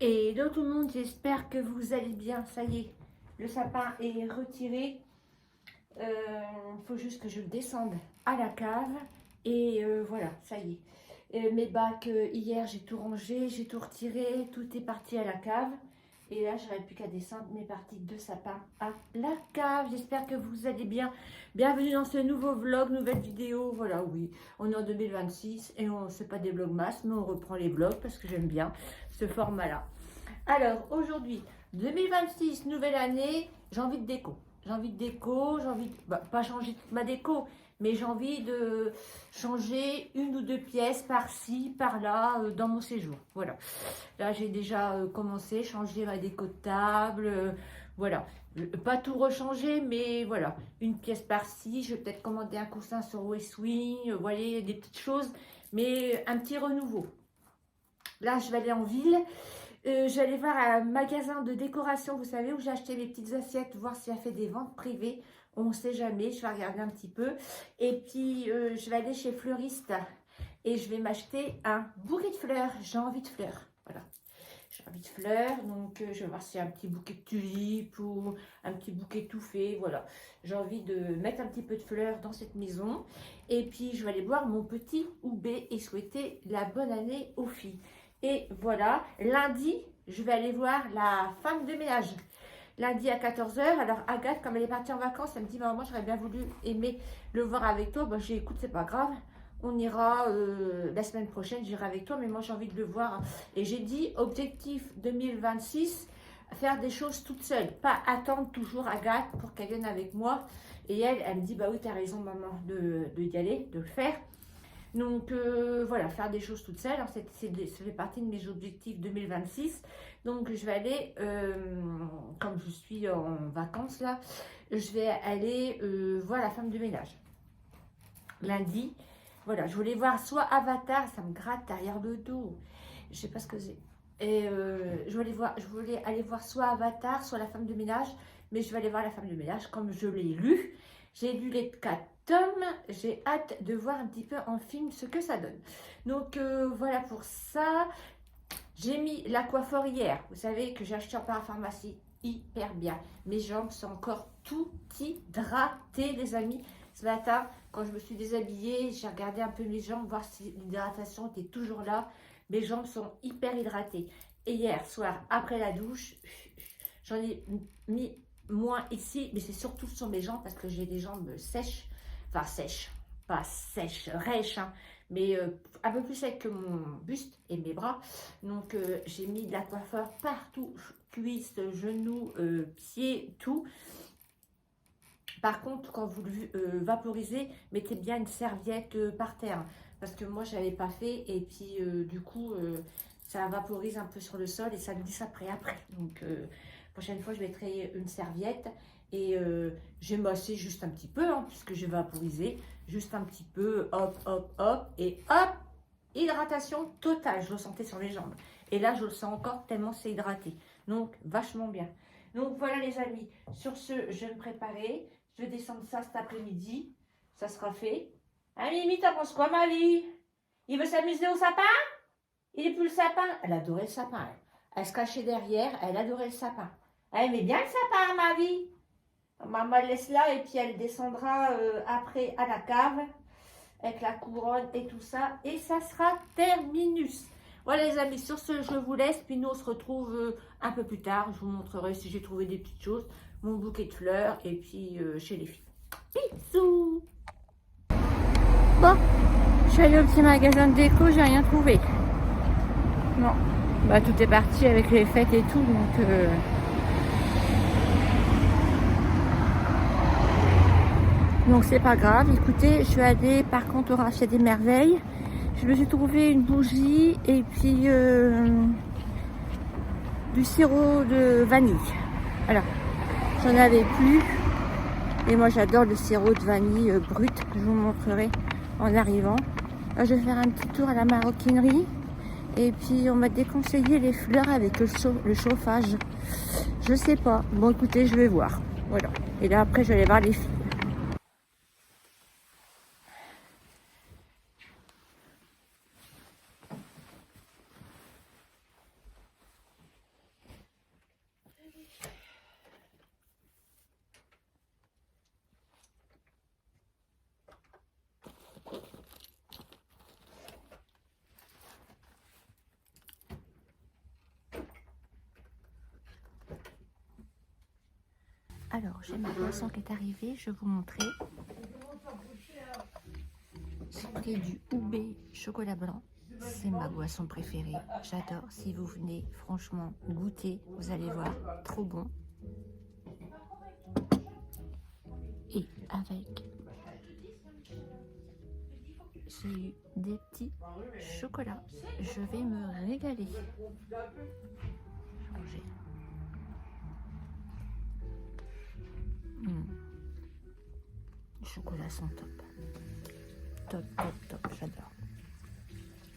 Hello tout le monde, j'espère que vous allez bien. Ça y est, le sapin est retiré. Il faut juste que je le descende à la cave. Et voilà, ça y est. Mes bacs, hier, j'ai tout rangé, j'ai tout retiré, tout est parti à la cave. Et là, je n'aurai plus qu'à descendre mes parties de sapin à la cave. J'espère que vous allez bien. Bienvenue dans ce nouveau vlog, nouvelle vidéo. Voilà, oui, on est en 2026 et on ne fait pas des vlogmas, mais on reprend les vlogs parce que j'aime bien ce format-là. Alors, aujourd'hui, 2026, nouvelle année, j'ai envie de déco. J'ai envie de déco, j'ai envie de, pas changer toute ma déco, mais j'ai envie de changer une ou deux pièces par-ci, par-là, dans mon séjour. Voilà. Là, j'ai déjà commencé, changer ma déco de table, voilà. Pas tout rechanger, mais voilà. Une pièce par-ci, je vais peut-être commander un coussin sur Westwing, vous voyez, des petites choses, mais un petit renouveau. Là, je vais aller en ville. J'allais voir un magasin de décoration, vous savez, où j'ai acheté les petites assiettes, voir s'il y a fait des ventes privées. On ne sait jamais, je vais regarder un petit peu. Et puis, je vais aller chez Fleuriste et je vais m'acheter un bouquet de fleurs. J'ai envie de fleurs, voilà. J'ai envie de fleurs, donc je vais voir s'il y a un petit bouquet de tulipes ou un petit bouquet tout fait, voilà. J'ai envie de mettre un petit peu de fleurs dans cette maison. Et puis, je vais aller voir mon petit Oubé et souhaiter la bonne année aux filles. Et voilà, lundi, je vais aller voir la femme de ménage. Lundi à 14 h. Alors Agathe, comme elle est partie en vacances, elle me dit, maman, j'aurais bien voulu aimer le voir avec toi. Bon, j'ai dit, écoute, c'est pas grave. On ira la semaine prochaine, j'irai avec toi, mais moi j'ai envie de le voir. Et j'ai dit, objectif 2026, faire des choses toute seule. Pas attendre toujours Agathe pour qu'elle vienne avec moi. Et elle me dit, bah oui, t'as raison maman de y aller, de le faire. Donc voilà, faire des choses toute seule, ça fait partie de mes objectifs 2026. Donc je vais aller, comme je suis en vacances là, je vais aller voir la femme de ménage. Lundi, voilà, je voulais voir soit Avatar, ça me gratte derrière le dos, je sais pas ce que c'est. Et je voulais aller voir soit Avatar, soit la femme de ménage, mais je vais aller voir la femme de ménage comme je l'ai lu. J'ai lu les 4 tomes, j'ai hâte de voir un petit peu en film ce que ça donne. Donc voilà pour ça. J'ai mis la coiffeur hier, vous savez que j'ai acheté en parapharmacie, hyper bien. Mes jambes sont encore tout hydratées les amis. Ce matin, quand je me suis déshabillée, j'ai regardé un peu mes jambes, voir si l'hydratation était toujours là. Mes jambes sont hyper hydratées. Et hier soir, après la douche, j'en ai mis moins ici, mais c'est surtout sur mes jambes parce que j'ai des jambes sèches. Enfin sèches, pas sèches, rêches, hein, mais un peu plus sec que mon buste et mes bras. Donc j'ai mis de la coiffeur partout, cuisses, genoux, pieds, tout. Par contre, quand vous le vaporisez, mettez bien une serviette par terre. Parce que moi, je n'avais pas fait. Et puis, du coup, ça vaporise un peu sur le sol et ça glisse après. Donc, prochaine fois, je mettrai une serviette. Et je vais masser juste un petit peu, hein, puisque je vais vaporiser. Juste un petit peu, hop, hop, hop. Et hop, hydratation totale. Je le sentais sur les jambes. Et là, je le sens encore tellement c'est hydraté. Donc, vachement bien. Donc, voilà les amis. Sur ce, je vais me préparer. Je vais descendre ça cet après-midi. Ça sera fait. Hein, Mimi, t'en penses quoi, ma vie? Il veut s'amuser au sapin? Il est plus le sapin? Elle adorait le sapin. Elle se cachait derrière. Elle adorait le sapin. Elle aimait bien le sapin, ma vie. Maman le laisse là et puis elle descendra après à la cave avec la couronne et tout ça. Et ça sera terminus. Voilà les amis, sur ce, je vous laisse. Puis nous, on se retrouve un peu plus tard. Je vous montrerai si j'ai trouvé des petites choses. Mon bouquet de fleurs et puis chez les filles. Bisous. Bon, je suis allée au petit magasin de déco, j'ai rien trouvé. Non, bah tout est parti avec les fêtes et tout, donc c'est pas grave. Écoutez, je vais aller par contre au Rachat des Merveilles. Je me suis trouvé une bougie et puis du sirop de vanille. Alors, j'en avais plus. Et moi, j'adore le sirop de vanille brut. Je vous montrerai en arrivant. Là, je vais faire un petit tour à la maroquinerie. Et puis, on m'a déconseillé les fleurs avec le chauffage. Je sais pas. Bon, écoutez, je vais voir. Voilà. Et là, après, je vais aller voir les filles. Alors, j'ai ma boisson qui est arrivée, je vais vous montrer. J'ai pris du Oubé chocolat blanc. C'est ma boisson préférée. J'adore. Si vous venez, franchement, goûter, vous allez voir, trop bon. Et avec, j'ai eu des petits chocolats. Je vais me régaler. Changer. Les chocolats sont top. Top, top, top. J'adore.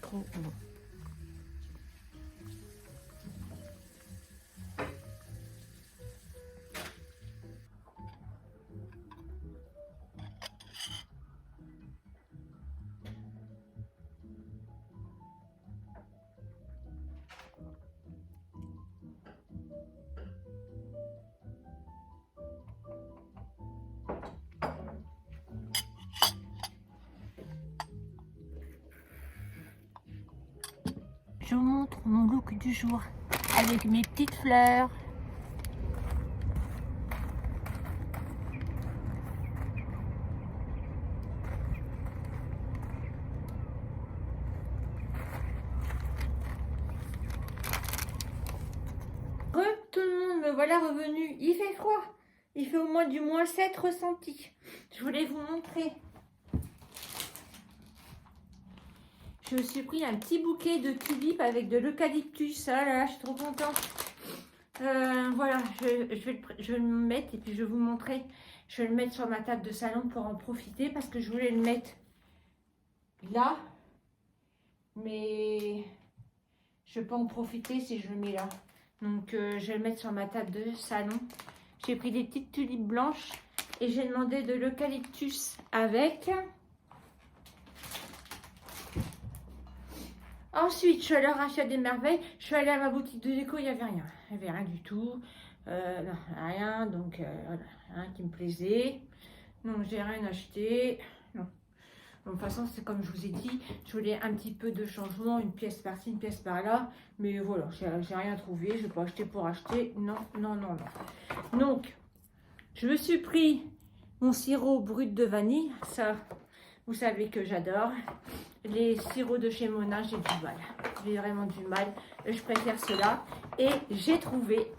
Trop bon. Je vous montre mon look du jour avec mes petites fleurs. Tout le monde, me voilà revenu. Il fait froid. Il fait au moins du -7 ressenti. Je voulais vous montrer. Je me suis pris un petit bouquet de tulipes avec de l'eucalyptus. Ah là là, je suis trop contente. Voilà, je vais le mettre et puis je vais vous montrer. Je vais le mettre sur ma table de salon pour en profiter parce que je voulais le mettre là. Mais je ne vais pas en profiter si je le mets là. Donc, je vais le mettre sur ma table de salon. J'ai pris des petites tulipes blanches et j'ai demandé de l'eucalyptus avec. Ensuite, je suis allée racheter des merveilles. Je suis allée à ma boutique de déco, il n'y avait rien. Il n'y avait rien du tout. Non, rien. Donc, voilà, rien qui me plaisait. Donc, j'ai rien acheté. Non. De toute façon, c'est comme je vous ai dit, je voulais un petit peu de changement, une pièce par-ci, une pièce par-là. Mais voilà, j'ai rien trouvé. Je ne vais pas acheter pour acheter. Non, non, non, non. Donc, je me suis pris mon sirop brut de vanille. Ça, vous savez que j'adore. Les sirops de chez Mona, j'ai du mal. J'ai vraiment du mal. Je préfère cela. Et j'ai trouvé,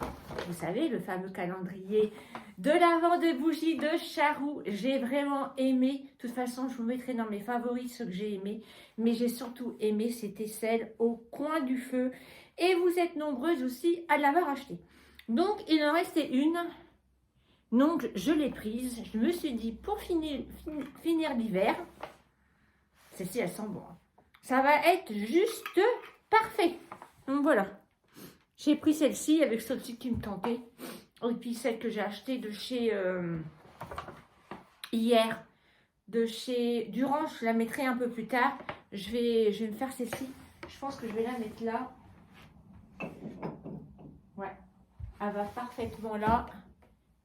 vous savez, le fameux calendrier de l'avant de bougies de Charroux. J'ai vraiment aimé. De toute façon, je vous mettrai dans mes favoris ce que j'ai aimé. Mais j'ai surtout aimé, c'était celle au coin du feu. Et vous êtes nombreuses aussi à l'avoir acheté. Donc, il en restait une. Donc, je l'ai prise. Je me suis dit, pour finir l'hiver, celle-ci, elle sent bon. Ça va être juste parfait. Donc, voilà. J'ai pris celle-ci avec celle-ci qui me tentait. Et puis, celle que j'ai achetée de chez... hier, de chez Durand. Je la mettrai un peu plus tard. Je vais me faire celle-ci. Je pense que je vais la mettre là. Ouais. Elle va parfaitement là.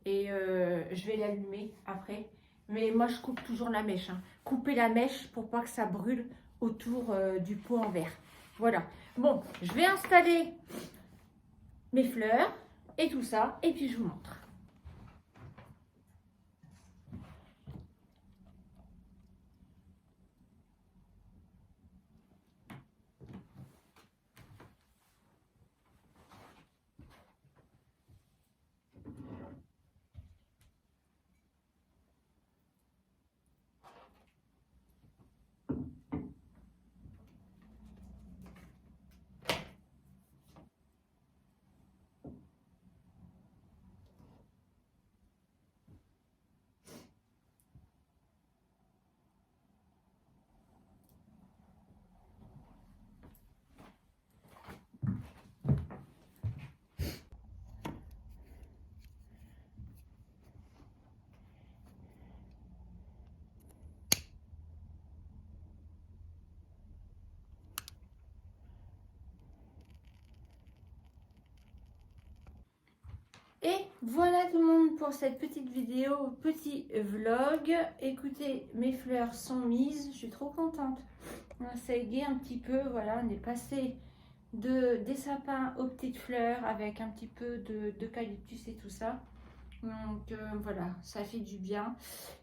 Et je vais l'allumer après. Mais moi, je coupe toujours la mèche. Hein. Couper la mèche pour pas que ça brûle autour du pot en verre. Voilà. Bon, je vais installer mes fleurs et tout ça. Et puis, je vous montre. Et voilà tout le monde pour cette petite vidéo, petit vlog. Écoutez, mes fleurs sont mises, je suis trop contente. Ça a égayé un petit peu, voilà, on est passé des sapins aux petites fleurs avec un petit peu d'eucalyptus et tout ça. Donc voilà, ça fait du bien.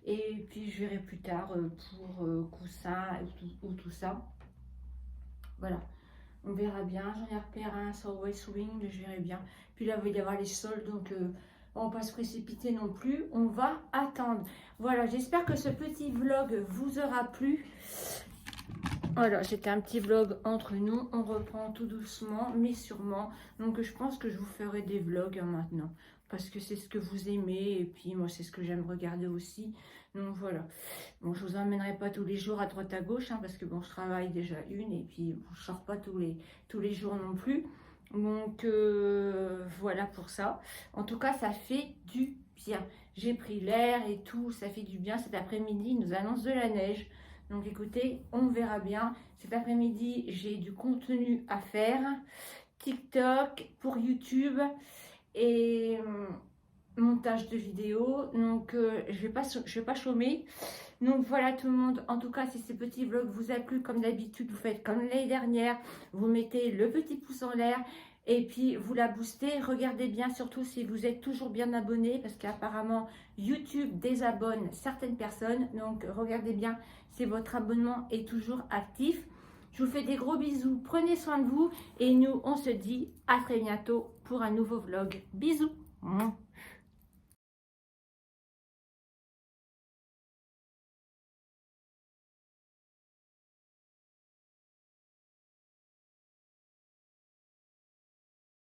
Et puis je verrai plus tard pour coussin ou tout ça. Voilà, on verra bien. J'en ai repéré un sur West Wing, je verrai bien. Puis là, il va y avoir les soldes, donc on ne va pas se précipiter non plus. On va attendre. Voilà, j'espère que ce petit vlog vous aura plu. Voilà, c'était un petit vlog entre nous. On reprend tout doucement, mais sûrement. Donc, je pense que je vous ferai des vlogs maintenant. Parce que c'est ce que vous aimez. Et puis, moi, c'est ce que j'aime regarder aussi. Donc, voilà. Bon, je vous emmènerai pas tous les jours à droite à gauche. Hein, parce que, bon, je travaille déjà une. Et puis, bon, je sors pas tous les jours non plus. Donc, voilà pour ça. En tout cas, ça fait du bien. J'ai pris l'air et tout. Ça fait du bien. Cet après-midi, ils nous annonce de la neige. Donc écoutez, on verra bien. Cet après-midi, j'ai du contenu à faire. TikTok, pour YouTube et montage de vidéos. Donc je vais pas chômer. Donc voilà tout le monde. En tout cas, si ce petit vlog vous a plu, comme d'habitude, vous faites comme l'année dernière. Vous mettez le petit pouce en l'air. Et puis, vous la boostez. Regardez bien, surtout si vous êtes toujours bien abonné, parce qu'apparemment, YouTube désabonne certaines personnes. Donc, regardez bien si votre abonnement est toujours actif. Je vous fais des gros bisous. Prenez soin de vous. Et nous, on se dit à très bientôt pour un nouveau vlog. Bisous.